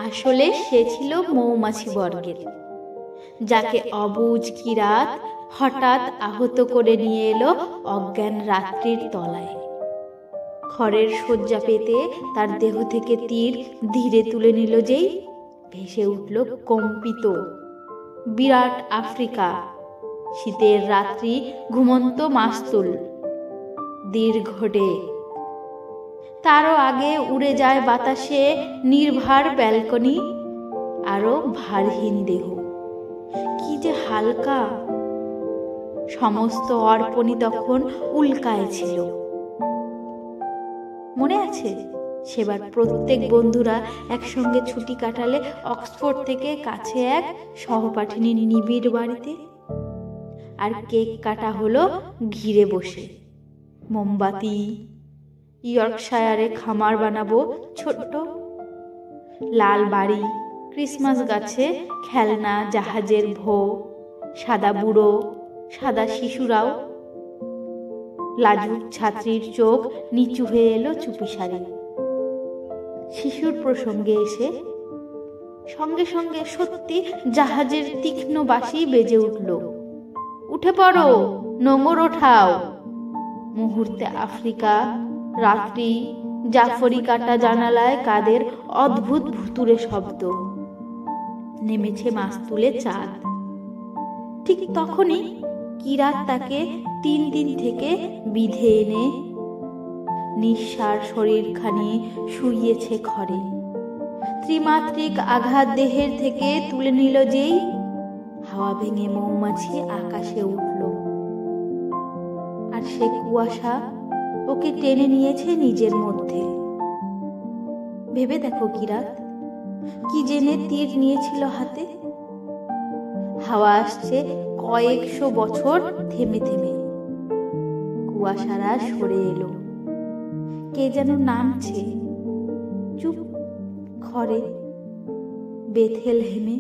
আসলে সে ছিল মৌমাছি বর্গের, যাকে অবুঝ কিরাত হঠাৎ আহত করে নিয়ে এলো অজ্ঞান রাত্রির তলায়। খড়ের শয্যা পেতে তার দেহ থেকে তীর ধীরে তুলে নিল যেই, ভেসে উঠল কম্পিত বিরাট আফ্রিকা। শীতের রাত্রি, ঘুমন্ত মাস্তুল, দীর্ঘ ডে। তারও আগে উড়ে যায় বাতাসে নির্ভার ব্যালকনি, আরো ভারহীন দেহ। কি যে হালকা! সমস্ত অর্পণী তখন উল্কায় ছিল। মনে আছে সেবার প্রত্যেক বন্ধুরা একসঙ্গে ছুটি কাটালে অক্সফোর্ড থেকে কাছে এক সহপাঠিনীর নিবিড় বাড়িতে, আর কেক কাটা হলো ঘিরে বসে। মোমবাতি, ইয়র্কশায়ারে খামার বানাবো ছোট্ট, লাল বাড়ি, ক্রিসমাস গাছে খেলনা, জাহাজের ভো, সাদা বুড়ো, সাদা শিশুরাও। লাজুক ছাত্রীর চোখ নিচু হয়ে এলো চুপিসারে। শিশুর প্রসঙ্গে এসে সঙ্গে সঙ্গে সত্যি জাহাজের তীক্ষ্ণ বাঁশি বেজে উঠল। উঠে পড়ো, নোঙর ওঠাও। মুহূর্তে আফ্রিকা, রাত্রি, জাফরি কাটা জানালায় কাদের অদ্ভুত ভুতুরে শব্দ। নেমেছে মাস্তুলে চাঁদ। ঠিক তখনই কিরাত তাকে 3 দিন থেকে বিধে এনে নিঃসার শরীরখানি শুইয়েছে ঘরে। ত্রিমাত্রিক আঘাত দেহের থেকে তুলে নিল যেই, হাওয়া ভেঙে মৌমাছি আকাশে উঠল। আর সে কুয়াশা ওকে টেনে নিয়েছে নিজের মধ্যে। ভেবে দেখো কিরাত, কি জেনে তীর নিয়েছিল হাতে। হাওয়া আসছে কয়েকশো বছর থেমে থেমে। কুয়াশারা সরে এলো। কে যেন নামছে চুপ ঘরে, বেথেলহেমে।